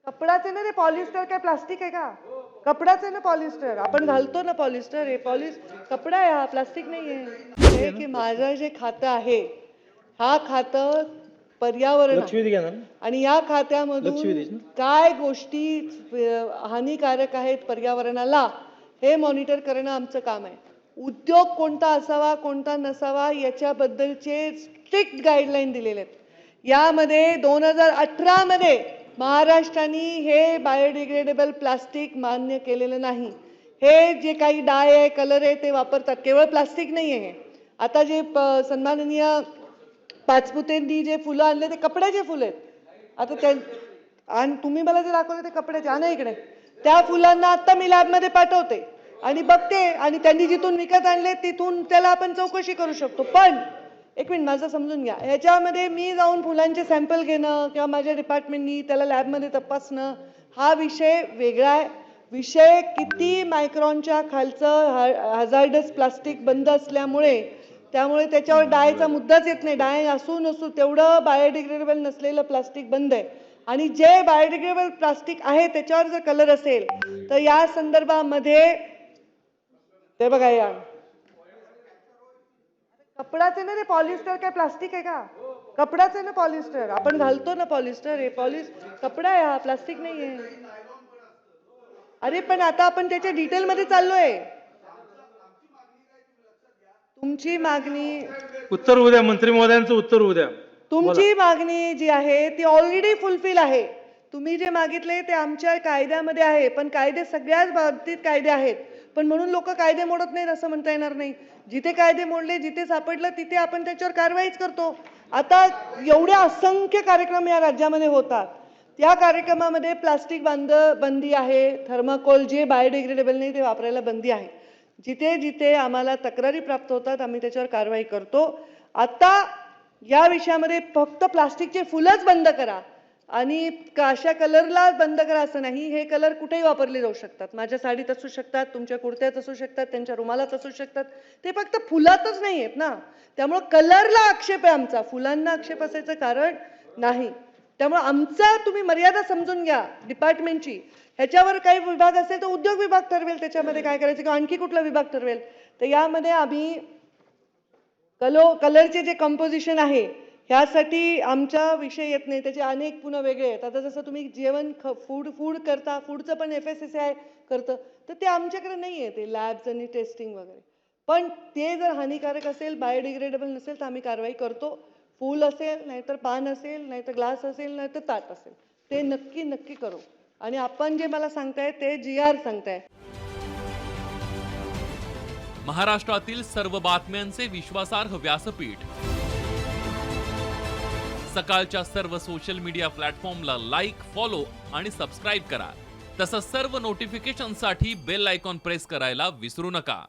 कपडाच आहे ना रे, पॉलिस्टर काय प्लास्टिक आहे का? कपडाच आहे ना पॉलिस्टर, आपण घालतो ना पॉलिस्टर, हे कपडा आहे, हा प्लास्टिक नाही आहे. हे की माझं जे खातं आहे, हा खातं पर्यावरण आणि या खात्यामधून काय गोष्टी हानिकारक आहेत पर्यावरणाला हे मॉनिटर करणं आमचं काम आहे. उद्योग कोणता असावा कोणता नसावा याच्याबद्दलचे स्ट्रिक्ट गाईडलाईन दिलेले आहेत. यामध्ये 2018 मध्ये महाराष्ट्राने हे बायोडिग्रेडेबल प्लास्टिक मान्य केलेलं नाही. हे जे काही डाय आहे कलर आहे ते वापरतात, केवळ प्लास्टिक नाही आहे. आता जे सन्माननीय पाचपुतेंनी जे फुलं आणले ते कपड्याचे फुलं आहेत. आता त्या आणि तुम्ही मला जे दाखवले ते कपड्याचे, आणा इकडे. त्या फुलांना आता मी लॅबमध्ये पाठवते आणि बघते, आणि त्यांनी जिथून विकत आणले तिथून त्याला आपण चौकशी करू शकतो. पण एक मिनिट माझं समजून घ्या, ह्याच्यामध्ये मी जाऊन फुलांचे सॅम्पल घेणं किंवा माझ्या डिपार्टमेंटनी त्याला लॅबमध्ये तपासणं हा विषय वेगळा आहे. विषय किती मायक्रॉनच्या खालचं हजार्डस प्लास्टिक बंद असल्यामुळे त्यामुळे त्याच्यावर डायचा मुद्दाच येत नाही. डाय असू नसू तेवढं बायोडिग्रेडेबल नसलेलं प्लास्टिक बंद आहे. आणि जे बायोडिग्रेडेबल प्लास्टिक आहे त्याच्यावर जर कलर असेल तर या संदर्भामध्ये ते बघा, या कपडाच आहे ना रे, पॉलिस्टर काय प्लास्टिक आहे का? कपडाच आहे ना पॉलिस्टर, आपण घालतो ना पॉलिस्टर, हे कपडा आहे, हा प्लास्टिक नाही आहे. अरे पण आता आपण त्याच्या डिटेलमध्ये चाललोय. तुमची मागणी, उत्तर उद्या मंत्री महोदयांचं उत्तर उद्या. तुमची मागणी जी आहे ती ऑलरेडी फुलफिल आहे. तुम्ही जे मागितले ते आमच्या कायद्यामध्ये आहे, पण कायदे सगळ्याच बाबतीत कायदे आहेत. पण म्हणून लोक कायदे मोडत नाहीत असं म्हणता येणार नाही. जिथे कायदे मोडले, जिथे सापडलं तिथे आपण त्याच्यावर कारवाईच करतो. आता एवढ्या असंख्य कार्यक्रम या राज्यामध्ये होतात, त्या कार्यक्रमामध्ये प्लास्टिक बंदी आहे, थर्माकोल जे बायोडिग्रेडेबल नाही ते वापरायला बंदी आहे. जिथे जिथे आम्हाला तक्रारी प्राप्त होतात आम्ही त्याच्यावर कारवाई करतो. आता या विषयामध्ये फक्त प्लास्टिकचे फुलंच बंद करा आणि अशा कलरला बंद करा असं नाही. हे कलर कुठेही वापरले जाऊ शकतात. माझ्या साडीत असू शकतात, तुमच्या कुर्त्यात असू शकतात, त्यांच्या रुमालात असू शकतात. ते फक्त फुलातच नाही आहेत ना. त्यामुळे कलरला आक्षेप आहे आमचा, फुलांना आक्षेप असायचं कारण नाही. त्यामुळे आमचा तुम्ही मर्यादा समजून घ्या डिपार्टमेंटची. ह्याच्यावर काही विभाग असेल तर उद्योग विभाग ठरवेल त्याच्यामध्ये काय करायचं, किंवा आणखी कुठला विभाग ठरवेल. तर यामध्ये आम्ही कलरचे जे कंपोजिशन आहे ह्यासाठी आमचा विषय येत नाही, त्याचे अनेक पुन्हा वेगळे आहेत. आता जसं तुम्ही जेवण फूड करता, फूडचं पण FSSAI करतं, तर ते आमच्याकडे नाही आहे, ते लॅब्स आणि टेस्टिंग वगैरे. पण ते जर हानिकारक असेल, बायोडिग्रेडेबल नसेल तर आम्ही कारवाई करतो. फूल असेल, नाहीतर पान असेल, नाहीतर ग्लास असेल, नाहीतर ताट असेल, ते नक्की करू. आणि आपण जे मला सांगताय ते GR सांगताय. महाराष्ट्रातील सर्व बातम्यांचे विश्वासार्ह व्यासपीठ, सकाळच्या सर्व सोशल मीडिया प्लॅटफॉर्मला लाईक, फॉलो आणि सबस्क्राईब करा. तसंच सर्व नोटिफिकेशनसाठी बेल आयकॉन प्रेस करायला विसरू नका.